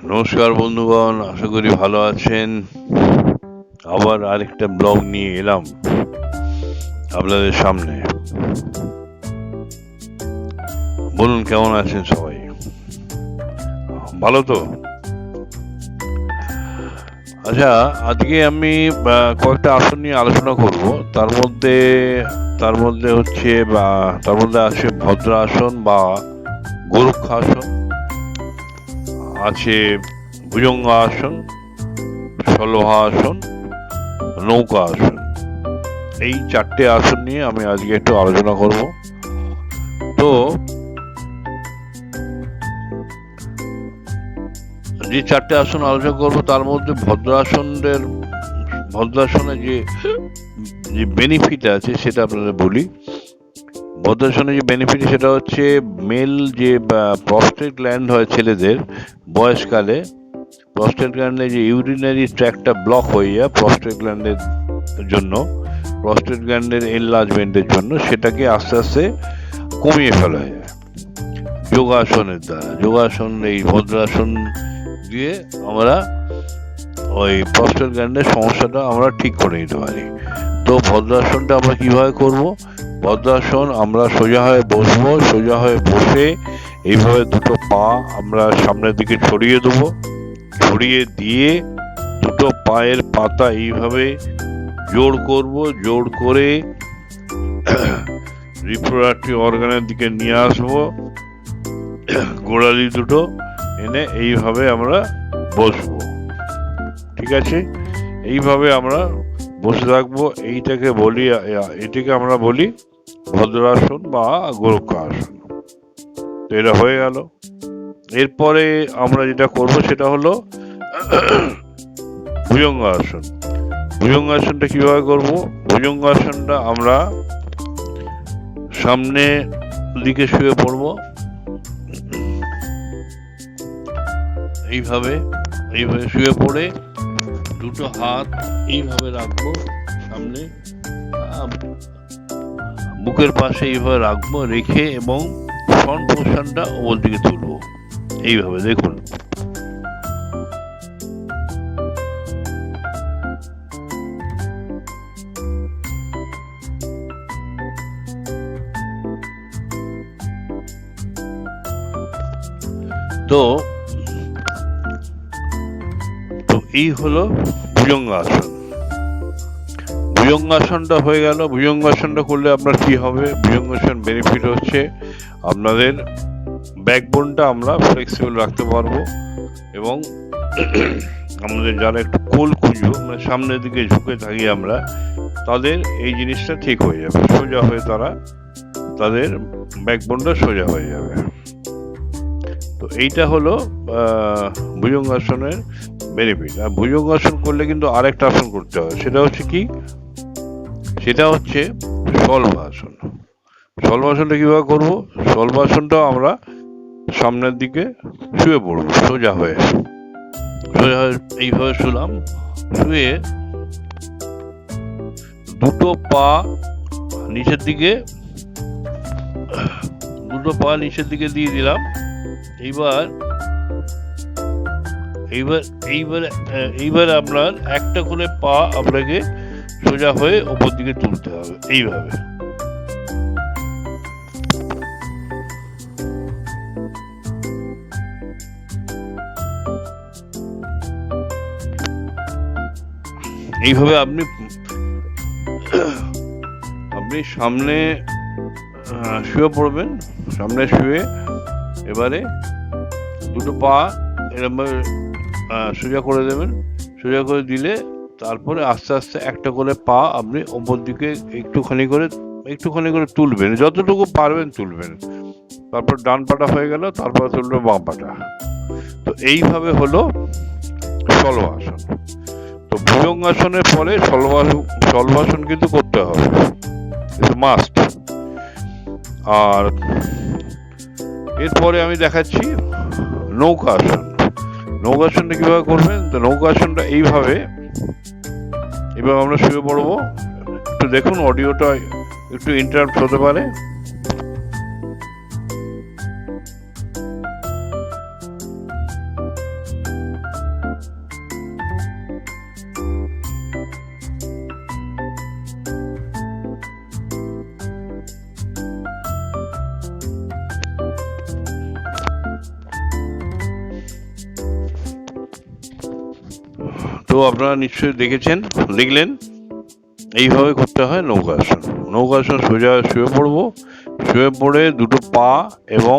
নমস্কার বন্ধুগণ, আশা করি ভালো আছেন। আবার আরেকটা ব্লগ নিয়ে এলাম আপনাদের সামনে। বলুন কেমন আছেন সবাই? ভালো তো? আচ্ছা, আজকে আমি কয়েকটা আসন নিয়ে আলোচনা করব। তার মধ্যে আছে ভদ্রাসন বা গোরক্ষাসন, আছে ভুজঙ্গাসন, শলভাসন, নৌকা আসন। এই চারটে আসন নিয়ে আমি আজকে একটু আলোচনা করব। তো যে চারটে আসন আলোচনা করব তার মধ্যে ভদ্রাসনের যে যে বেনিফিট আছে সেটা আপনাদের বলি। ভদ্রাসনের যে বেনিফিট সেটা হচ্ছে মেল যে প্রস্টেট গ্ল্যান্ড হয় ছেলেদের বয়সকালে, প্রস্টেট গ্ল্যান্ডে যে ইউরিনারি ট্র্যাক্টটা ব্লক হয়ে যায় প্রস্টেট গ্ল্যান্ডের এনলার্জমেন্টের জন্য, সেটাকে আস্তে আস্তে কমিয়ে ফেলা যায় যোগাসনের দ্বারা। এই ভদ্রাসন দিয়ে আমরা ওই প্রস্টেট গ্ল্যান্ডের সমস্যাটা আমরা ঠিক করে নিতে পারি। তো ভদ্রাসনটা আমরা কিভাবে করব? ভদ্রাসন আমরা সোজা হয়ে বসবো। সোজা হয়ে বসে এইভাবে দুটো পা আমরা সামনের দিকে ছড়িয়ে দেবো। ছড়িয়ে দিয়ে দুটো পায়ের পাতা এইভাবে জোড় করব। জোড় করে রিপ্রোডাক্টিভ অর্গানের দিকে নিয়ে আসবো। গোড়ালি দুটো এনে এইভাবে আমরা বসবো। ঠিক আছে? এইভাবে আমরা বসে থাকবো। এটাকে আমরা বলি ভদ্রাসন বা গোরক্ষাসন। তো এটা হয়ে গেল। এরপরে আমরা যেটা করব সেটা হলো ভুজঙ্গাসন। ভুজঙ্গাসনটা কিভাবে করব? ভুজঙ্গাসনটা আমরা সামনে দিকে শুয়ে পড়ব। এইভাবে শুয়ে পড়ে দুটো হাত এইভাবে রাখবো সামনে, বুকের পাশে এইভাবে রাখবো, রেখে এবং ফ্রন্ট পোর্শনটা ওপর দিকে তুলবো। এইভাবে দেখুন। তো এই হলো ভুজঙ্গাসন। ভুজঙ্গাসনটা হয়ে গেল। ভুজঙ্গাসনটা করলে আপনার কি হবে? ভুজঙ্গাসন বেনিফিট হচ্ছে আপনাদের ব্যাকবোনটা আমরা ফ্লেক্সিবল রাখতে পারবো এবং আমাদের যারা একটু কোল কুঁজো, মানে সামনের দিকে ঝুঁকে থাকি আমরা, তাদের এই জিনিসটা ঠিক হয়ে যাবে। সোজা হয়ে তাদের ব্যাকবোনটা সোজা হয়ে যাবে। তো এইটা হলো ভুজঙ্গাসনের বেনিফিট। আর ভুজঙ্গাসন করলে কিন্তু আরেকটা আসন করতে হয়। সেটা হচ্ছে কি? সেটা হচ্ছে শলভাসন। শলভাসনটা কিভাবে করবো? শলভাসনটাও আমরা সামনের দিকে শুয়ে পড়বো সোজা হয়ে। এইভাবে শুলাম। শুয়ে দুটো পা নিচের দিকে দিয়ে দিলাম। এইবার আপনার একটা করে পা আপনাকে সোজা হয়ে ওপর দিকে তুলতে হবে। এইভাবে আপনি সামনে শুয়ে পড়বেন। সামনে শুয়ে এবারে দুটো পা এরকম সোজা করে দেবেন। সোজা করে দিলে তারপরে আস্তে আস্তে একটা করে পা আপনি ওপর দিকে একটুখানি করে তুলবেন, যতটুকু পারবেন তুলবেন। তারপর ডান পাটা হয়ে গেল, তারপর তুলবে বাম পাটা। তো এইভাবে হলো শলভাসন। তো ভুজঙ্গাসনের পরে শলভাসন কিন্তু করতে হবে, মাস্ট। আর এরপরে আমি দেখাচ্ছি নৌকাসন। নৌকাসনটা কিভাবে করবেন? তো নৌকাসনটা এইভাবে আমরা শুয়ে পড়বো। একটু দেখুন, অডিওটা একটু ইন্টারাপ্ট হতে পারে। তো আপনারা নিশ্চয়ই দেখলেন এইভাবে করতে হয় নৌকাসন। নৌকাসন সোজা শুয়ে পড়বো, শুয়ে পড়ে দুটো পা এবং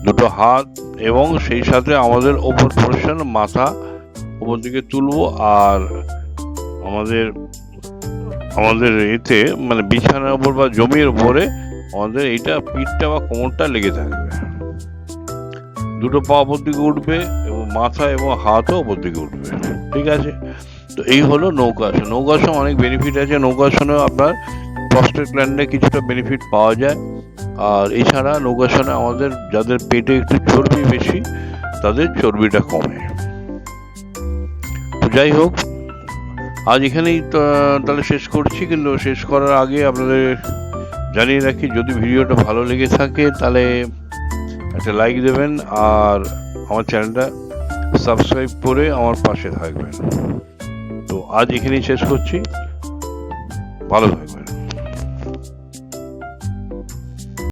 দুটো হাত এবং সেই সাথে আমাদের ওপর পোর্শন মাথা ওপর দিকে তুলবো, আর আমাদের এতে মানে বিছানার উপর বা জমির উপরে আমাদের এইটা পিঠটা বা কোমরটা লেগে থাকবে। দুটো পা ওপর দিকে উঠবে এবং মাথা এবং হাতও ওপর দিকে উঠবে। ঠিক আছে? তো এই হলো নৌকাসন। নৌকাসন অনেক বেনিফিট আছে। নৌকাসনে আপনার প্রস্টেট গ্ল্যান্ডে কিছুটা বেনিফিট পাওয়া যায়। আর এছাড়া নৌকাসনে আমাদের যাদের পেটে একটু চর্বি বেশি তাদের চর্বিটা কমে। তো যাই হোক, আজ এখানেই তাহলে শেষ করছি, কিন্তু শেষ করার আগে আপনাদের জানিয়ে রাখি, যদি ভিডিওটা ভালো লেগে থাকে তাহলে একটা লাইক দেবেন আর আমার চ্যানেলটা সাবস্ক্রাইব করে আমার পাশে থাকবেন। তো আজ এখানেই শেষ করছি, ভালো থাকবেন।